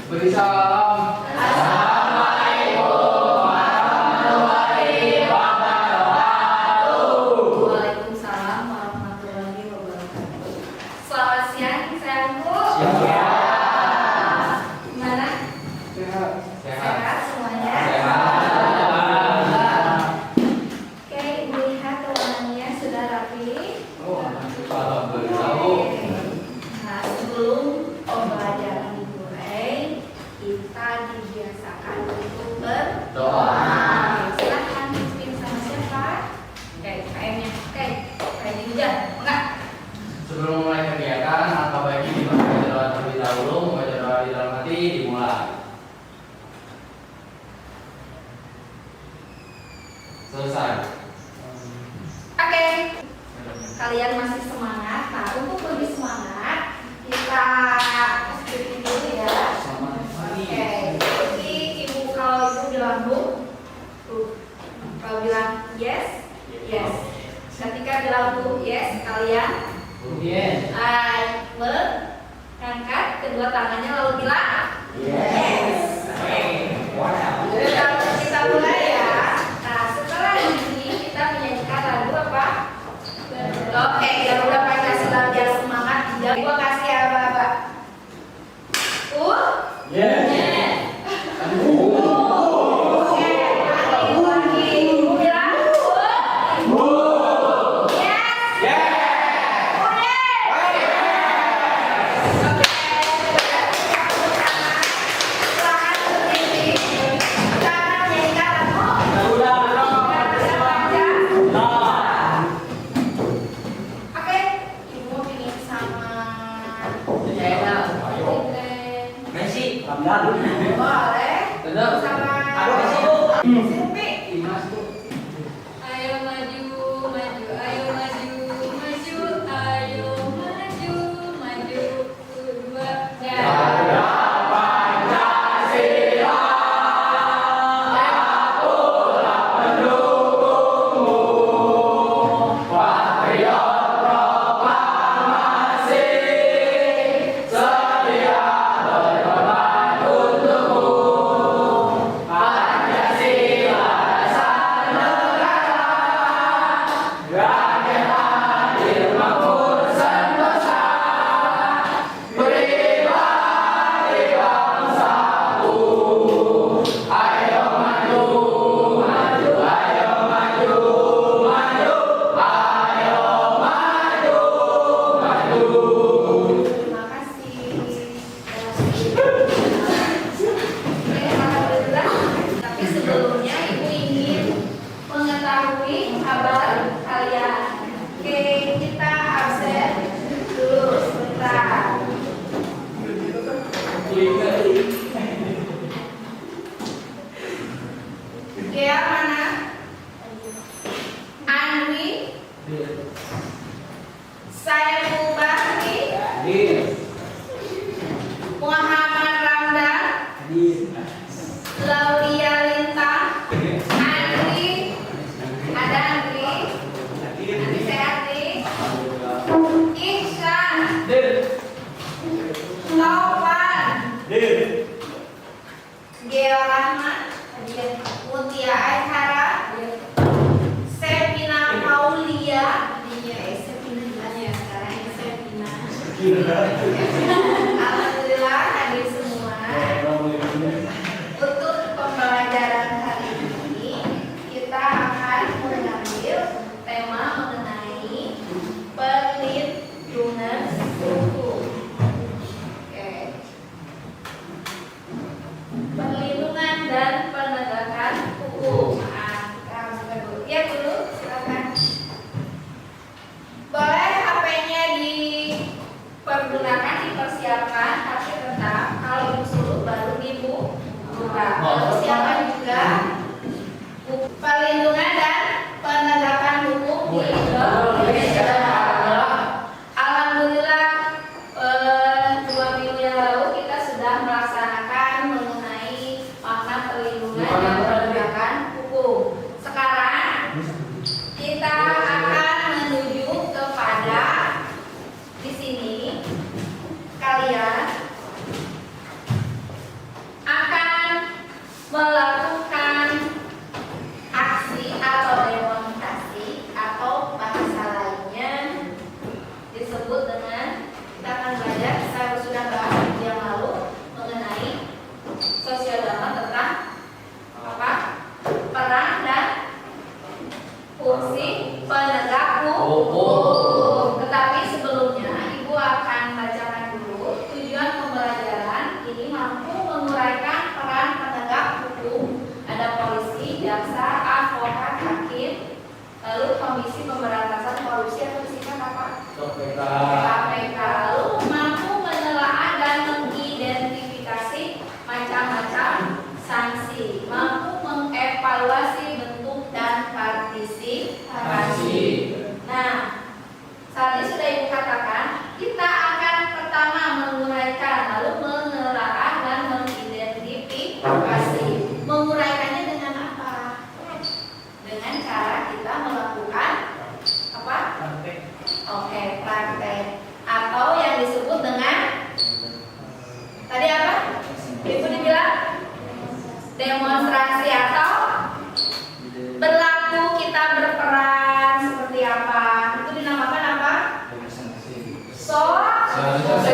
Beri salam. Assalamualaikum warahmatullahi wabarakatuh. Waalaikumsalam warahmatullahi wabarakatuh. Selamat siang, sayangku. Siang. Gimana? Sehat. Sehat semuanya? Sehat. Oke, Ibu lihat ruangannya sudah rapi. Oh, alhamdulillah. Nah, sebelum pembelajaran dimulai, kita dibiasakan untuk berdoa. Silahkan pimpin sama siapa? Oke, KM-nya. Oke, KM juga. Enggak? Sebelum mulai kegiatan, alangkah baiknya dibaca doa terlebih dahulu. Membaca doa di dalam hati dimulai. Selesai. Oke. Kalian masih semangat? Nah, untuk lebih semangat, kita sedikit dulu ya. Oke. Jadi ibu kalau ibu bilang bu, kalau bilang yes, yes. Ketika bilang bu, yes, kalian Yes. mengangkat kedua tangannya lalu bilang yes. Jadi kalau kita mulai ya. Nah, setelah ini kita menyanyikan lagu apa? Oke, yang udah pengen kasih lagu biar semangat. Jadi gua kasih ya, Bapak. Yes. Boleh. Sama Simpi. Ayo maju, maju, ayo maju, maju, ayo maju, maju, dua, Jaya Pancasila, akulah pendukungmu, patriot proklamasi, setia berkorban untukmu. Pancasila dasar negara, rakyat adil makmur sentosa, pribadi bangsaku. Ayo maju, maju, ayo maju, maju, ayo maju, maju. Terima kasih. Oke, alhamdulillah. Tapi sebelumnya ibu ingin mengetahui kabar kalian. Oke, kita absen dulu sebentar. Gea mana? Andri, Saiful Bahri, Muhammad Ramdan, Laulia Lintang, Andri, ada Andri, Andri sehat nih, Ihsan, Taufan, Gea Rahman, Mutia Aishara, Sepina Paulia, Sepina ya sekarang ini Sepina. Alhamdulillah hadir semua. Untuk pembelajaran hari ini kita akan mengambil tema mengenai perlindungan hukum. Oke. Perlindungan dan penegakan hukum. Kita buka dulu. Ya dulu, silakan. Boleh HP-nya dipergunakan, dipersiapkan, tapi tetap kalau ibu suruh baru ibu buka. Persiapan juga perlindungan dan penegakan hukum di Indonesia. Alhamdulillah 2 minggu yang lalu kita sudah melaksanakan mengenai makna perlindungan dan penegakan hukum. Sekarang kita akan menuju kepada di sini kalian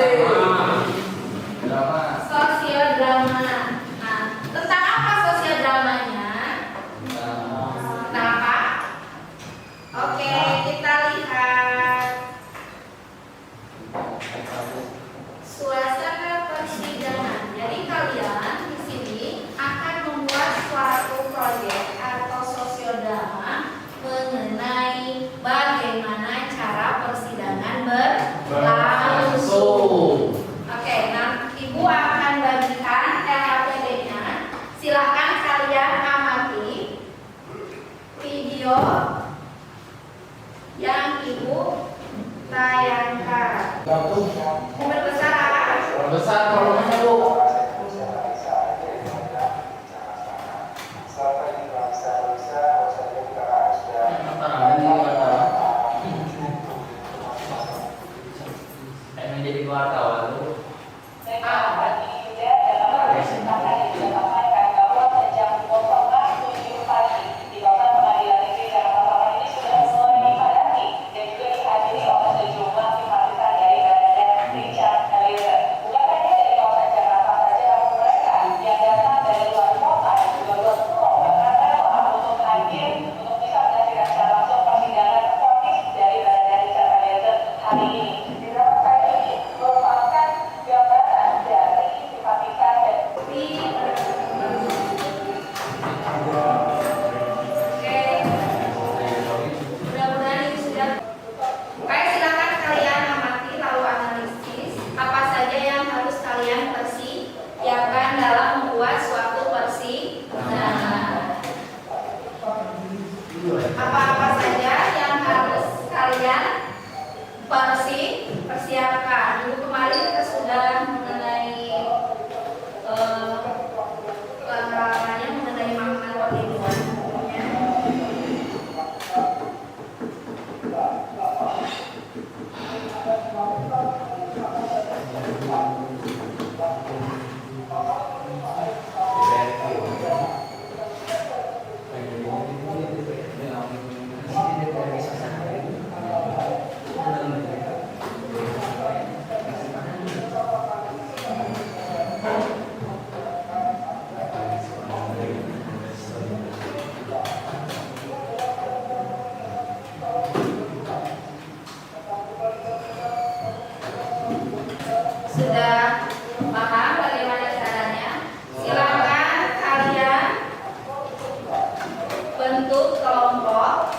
Drama. Sosiodrama. Nah, tentang apa sosiodramanya? Tentang apa? Oke, kita lihat suasana persidangan. Jadi kalian di sini akan membuat suatu proyek atau sosiodrama mengenai bagaimana cara persidangan berlangsung. Oke, nah Ibu akan bagikan LHPD-nya. Silahkan kalian amati video yang Ibu tayangkan. Berbesar apa? Besar volumenya, Bu. Menjadi wartawan tuh. Apa-apa saja yang harus kalian persiapkan. Minggu kemarin kita sudah mengenai pengalamannya mengenai makanan perlindungan hukumnya. Sudah paham bagaimana caranya? Silakan kalian bentuk kelompok.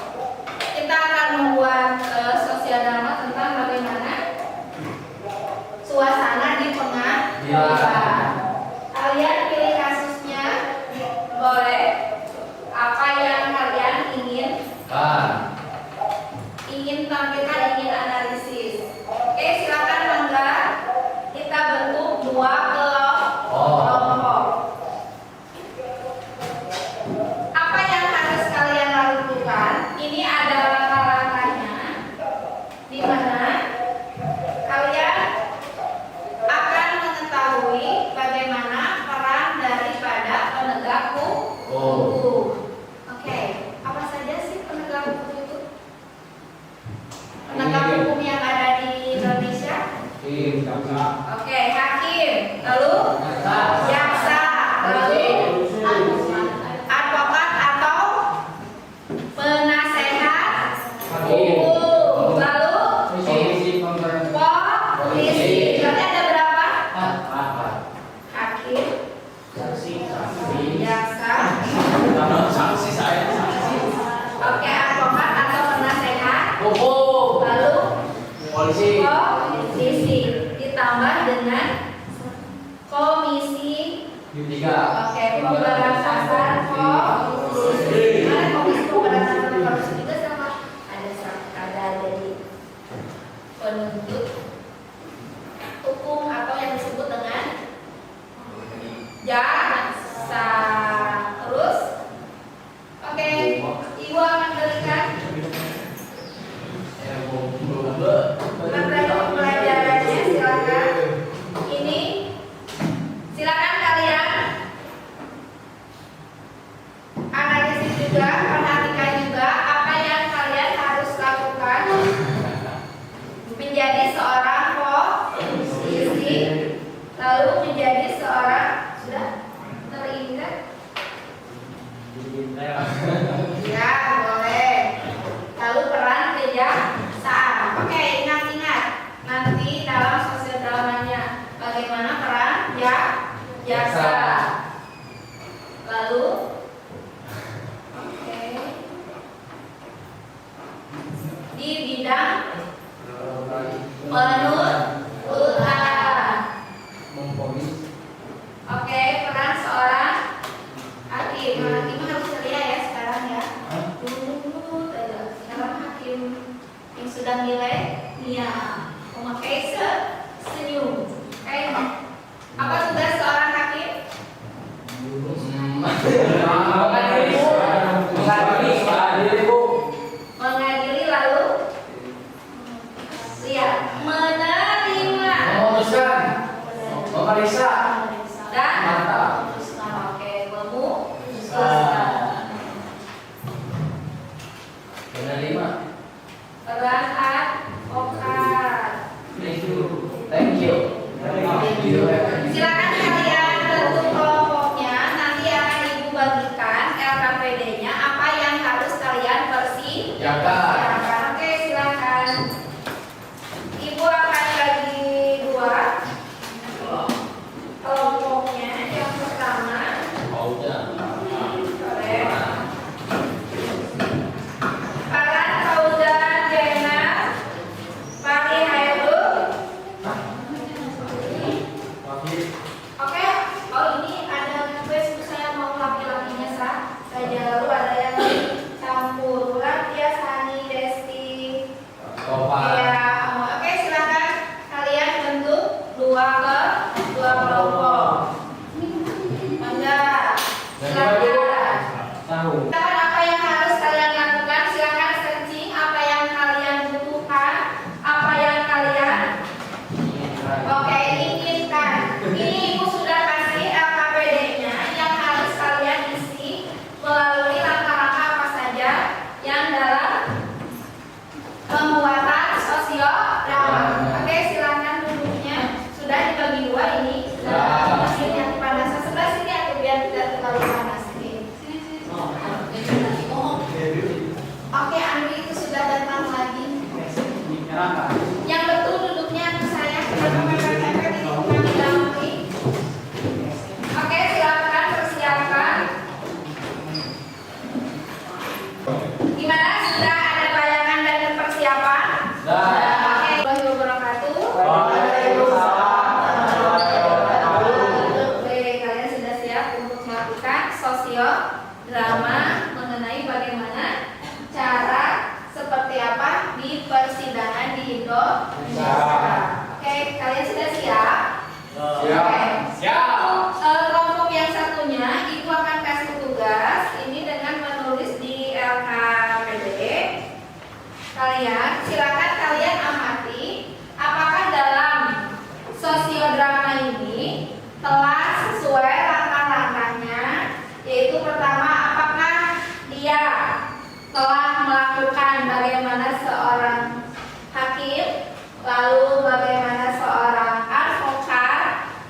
Kita akan membuat sosiodrama tentang bagaimana suasana di pengadilan. Kalian pilih kasusnya, boleh. Apa yang kalian ingin tampilkan, ingin analisis. Oke, silakan Mangga. Kita bentuk dua kelompok. Apa yang harus kalian lakukan? Ini ada langkah-langkahnya, di mana kalian akan mengetahui bagaimana peran daripada penegak hukum. Oke, apa saja sih penegak hukum itu? Penegak hukum yang ada di Indonesia? Oke, hakim, lalu jaksa, lalu advokat atau penasehat hukum, lalu polisi. Berarti ada berapa? Hakim, jaksa, oke, advokat atau penasehat hukum, lalu polisi, ditambah dengan komisi Yudika. Oke, pemberantasan korupsi. Mana komisi pemberantasan korupsi juga sama? Ada jadi penuntut hukum atau yang disebut dengan jaksa. Terus, oke, Ibu akan berikan materi pelajarannya. Silakan. Ini silakan kalian analisis juga, perhatikan juga apa yang kalian harus lakukan menjadi seorang polisi. Bagaimana peran jaksa? Lalu, oke, di bidang penuntutan. Oke, peran seorang hakim. Hakim harus ceria ya sekarang ya. Dulu sekarang hakim yang sudah nilai dia memakai senyum. Oke, apa tugas seorang hakim? Mengadili, lalu lihat, menerima, memutuskan, memeriksa, dan mantap. oke, memutuskan. Menerima. Peran advokat. Thank you. Silakan kalian bentuk kelompoknya. Nanti akan ibu bagikan LKPD-nya apa yang harus kalian persiapkan. Oke, silakan. Ibu akan bagi dua kelompoknya. Yang pertama, peran Fauzan Zainab, Fahri Hairul. Oke, oh ini ada Facebook saya mau laki-lakinya saja, lalu ada yang campur Ratia, Sani, Desti. Ya, oke, silakan kalian bentuk dua kelompok. Mangga, silakan. Silakan apa yang harus kalian lakukan? Silakan searching apa yang kalian butuhkan, apa yang kalian oke inginkan. Ini ibu sudah kasih LKPD-nya yang harus kalian isi melalui langkah-langkah apa saja yang dalam pembuatan sosiodrama. Oke, silakan duduknya. Sudah dibagi dua ini. Sudah mesinnya panas sebelah sini atau biar tidak terlalu panas. Oke, Andri itu sudah datang lagi. Yang betul duduknya ke saya. Mepet-mepet ini bukan didampingi. Oke, silakan persiapkan. Gimana? Sudah ada bayangan dan persiapan? Oke, Warahmatullahi wabarakatuh. Oke, kalian sudah siap untuk melakukan sosiodrama mengenai bagaimana cara seperti apa di persidangan di Indonesia. Oke, kalian sudah siap? Oke. Kelompok yang satunya ibu akan kasih tugas ini dengan menulis di LKPD. Silakan kalian amati apakah dalam sosiodrama ini telah sesuai langkah-langkahnya, yaitu pertama, apakah dia telah melakukan bagaimana seorang hakim, lalu bagaimana seorang advokat,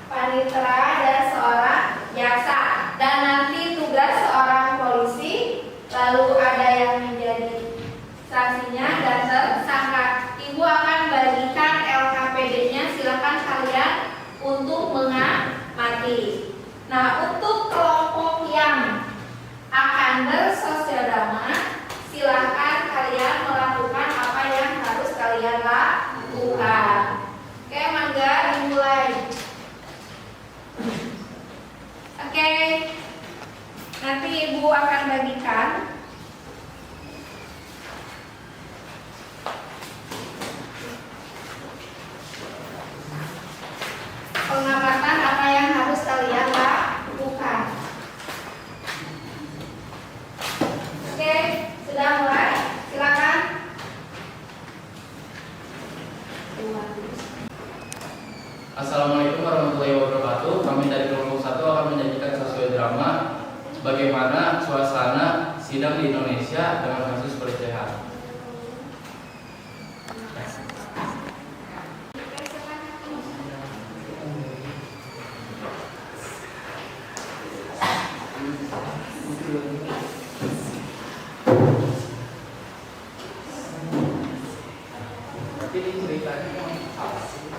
panitera, dan seorang jaksa, dan nanti tugas seorang polisi, lalu ada yang menjadi saksinya dan tersangka. Ibu akan bagikan LKPD-nya, silakan kalian untuk mengamati. Nah, untuk kelompok yang akan bersosiodrama, silakan kalian melakukan apa yang harus kalian lakukan. Oke, mangga dimulai. Oke, nanti ibu akan bagikan. Pengamatan apa yang harus kalian lakukan. Oke, sudah mulai. Silakan. Assalamualaikum warahmatullahi wabarakatuh. Kami dari kelompok 1 akan menyajikan sosiodrama bagaimana suasana sidang di Indonesia dengan kasus pelecehan. Tapi ini ceritanya apa sih?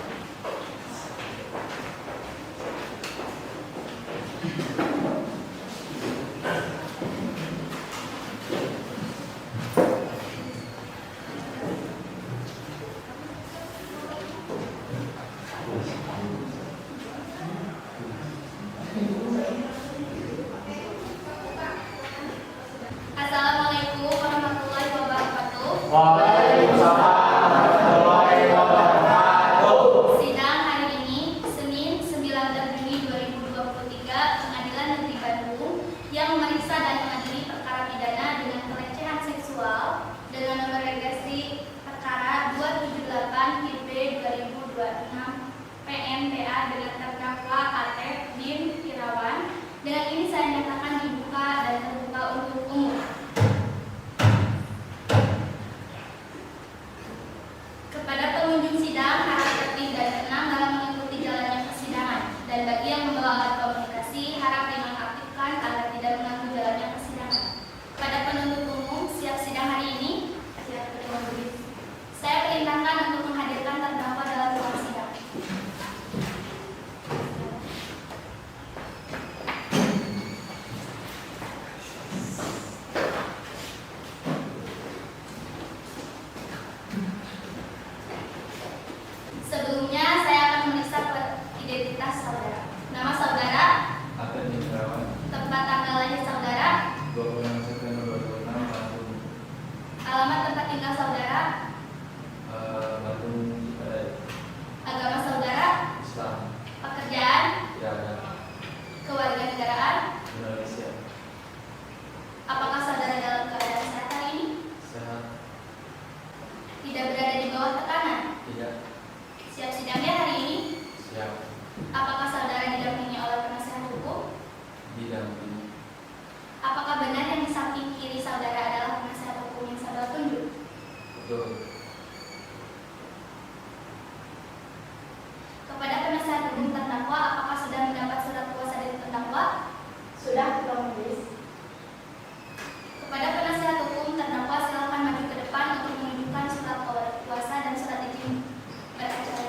Apakah saudara didampingi oleh penasihat hukum? Didampingi. Apakah benar yang di samping kiri saudara adalah penasihat hukum yang saudara tunjuk? Betul. Kepada penasihat hukum terdakwa, apakah sudah mendapat surat kuasa dari terdakwa? Sudah, Tuan Majelis. Kepada penasihat hukum terdakwa, silakan maju ke depan untuk menunjukkan surat kuasa dan surat izin beracara.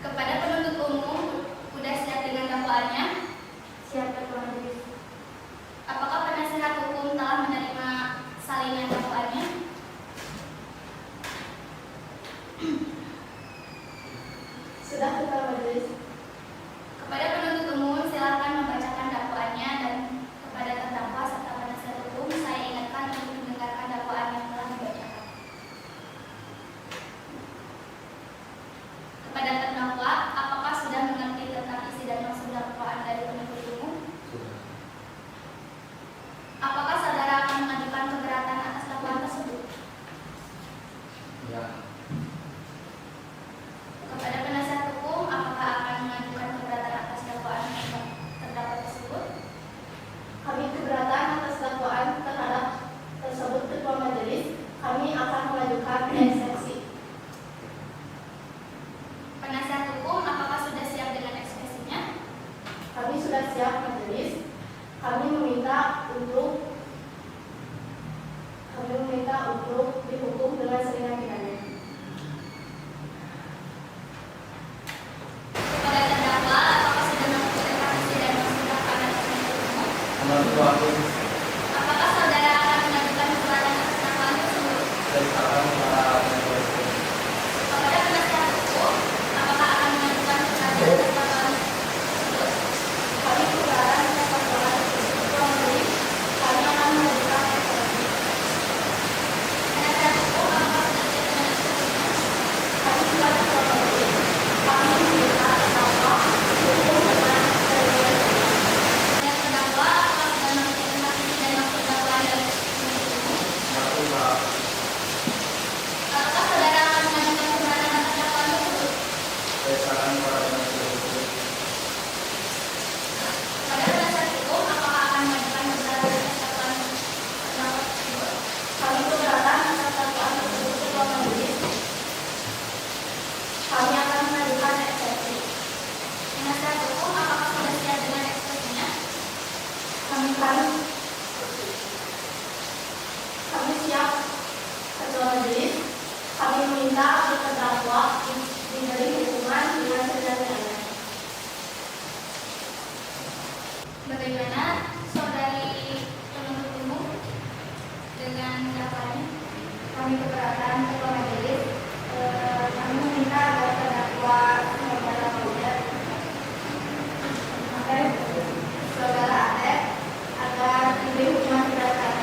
Kepada penuntut umum, sudah siap dengan dakwaannya? Siap, Tuan Majelis. Apakah penasihat hukum telah menerima salinan dakwaannya? Sudah, Tuan Majelis. Kepada penuntut umum, silakan membacakan dakwaannya, dan kepada terdakwa serta penasihat hukum, saya ingatkan untuk mendengarkan dakwaan yang telah dibacakan. Kepada terdakwa, apakah sudah mengerti tentang isi dan maksud dakwaan dari penuntut umum? Sudah. Apakah saudara akan mengajukan keberatan atas dakwaan tersebut? Ya. Kepada penasihat hukum, apakah akan mengajukan keberatan atas dakwaan terdakwa tersebut? Kami keberatan atas dakwaan terhadap tersebut, Ketua Majelis. Kami akan mengajukan eksepsi. Penasihat hukum, apakah sudah siap dengan ekspresinya? Kami sudah siap, Majelis. Kami meminta untuk dihukum dengan seringan-ringannya. Kepada terdakwa, apakah sudah mengikuti isi dan maksud dakwaan dari penuntut umum? Menurut waktu Apakah saudara akan mengajukan keberatan atas dakwaan tersebut? saya saran para penasihat. Kepada penasihat hukum, apakah akan mengajukan keberatan atas dakwaan tersebut? Kami keberatan atas dakwaan tersebut, Tuan Majelis. Kami akan mengajukan eksepsi. Penasihat hukum, apakah sudah siap dengan eksepsinya? Kami sudah, Tuan Majelis. Kami meminta terdakwa dihukum dengan seringan-ringannya. Yang terdakwa, apakah sudah mengerti tentang isi dan maksud dakwaan dari penuntut umum? Satu Pak. Apakah saudara akan mengajukan keberatan atas dakwaan tersebut? Saya saran para penasihat hukum. Kepada penasihat hukum, apakah akan mengajukan keberatan atas dakwaan terdakwa tersebut? Kami keberatan atas dakwaan tersebut, Ketua Majelis. Kami akan mengajukan eksepsi. Penasihat hukum, apakah sudah siap dengan eksepsinya? Kami siap, Ketua Majelis. Kami meminta agar terdakwa diberi hukuman dengan seringan-ringannya. Bagaimana saudari penuntut umum dengan dakwaannya? Kami keberatan, Ketua Majelis. Kami meminta agar terdakwa saudara Adek agar diberi hukuman berat-berat.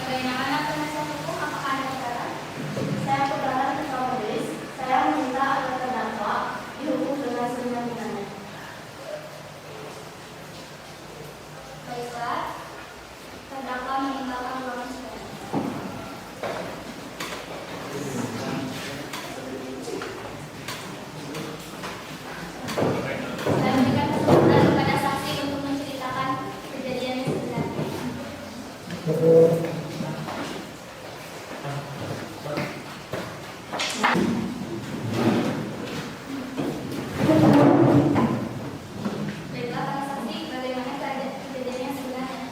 Bagaimana penasihat hukum? Apakah ada keberatan? Saya keberatan, Ketua Majelis. Saya meminta agar terdakwa dihukum dengan seringan-ringannya. Baiklah, terdakwa meninggalkan ruangan sidang. Saya berikan kesempatan kepada saksi untuk menceritakan kejadian yang sebenarnya. Baiklah, para saksi, bagaimana kejadian yang sebenarnya?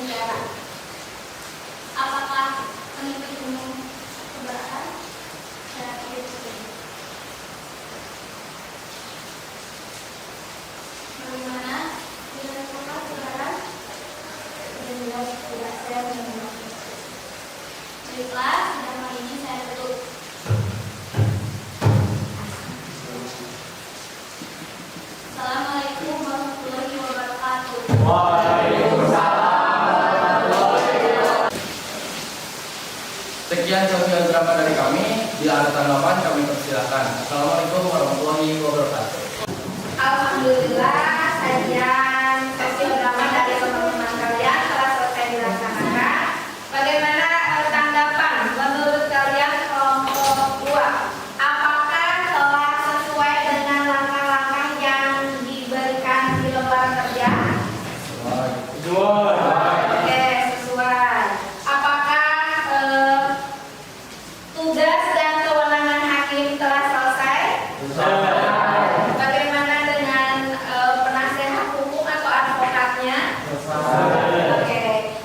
negara. Apakah mengikuti umum keberatan? Saya pilih. Bagaimana dengan kota keberatan? Jelas tidak saya mengenal. Baiklah, sidang hari ini saya tutup. Assalamualaikum warahmatullahi wabarakatuh. Sekian sosial drama dari kami. Bila ada tanggapan kami persilakan. Assalamualaikum warahmatullahi wabarakatuh. Alhamdulillah, sajian sosiodrama dari teman-teman kalian telah selesai dilaksanakan. Bagaimana tanggapan menurut kalian kelompok 2? Apakah telah sesuai dengan langkah-langkah yang diberikan di lembar kerja? Oke, sesuai. Apakah tugas dan kewenangan hakim telah selesai? Bagaimana dengan penasehat hukum atau advokatnya? Oke,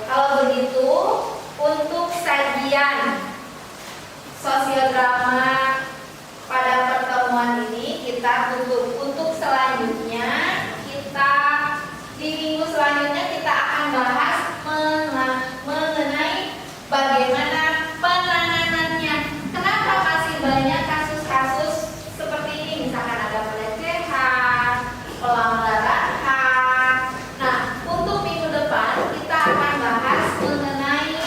kalau begitu untuk sajian sosiodrama pada pertemuan ini kita tutup. Untuk selanjutnya di minggu selanjutnya kita akan bahas mengenai bagaimana penanganannya. Kenapa masih banyak kasus-kasus seperti ini, misalkan ada pelecehan, pelanggaran HAM. Nah, untuk minggu depan kita akan bahas mengenai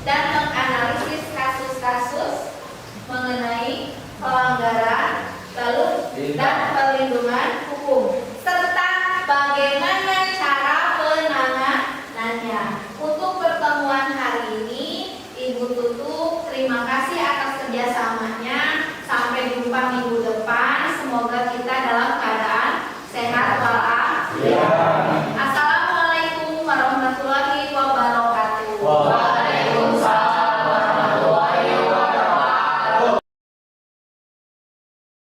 dan menganalisis kasus-kasus mengenai pelanggaran lalu dan perlindungan hukum serta bagaimana cara penanganannya. Untuk pertemuan hari ini Ibu tutup. Terima kasih atas kerjasamanya. Sampai jumpa minggu depan. Semoga kita dalam keadaan sehat walafiat.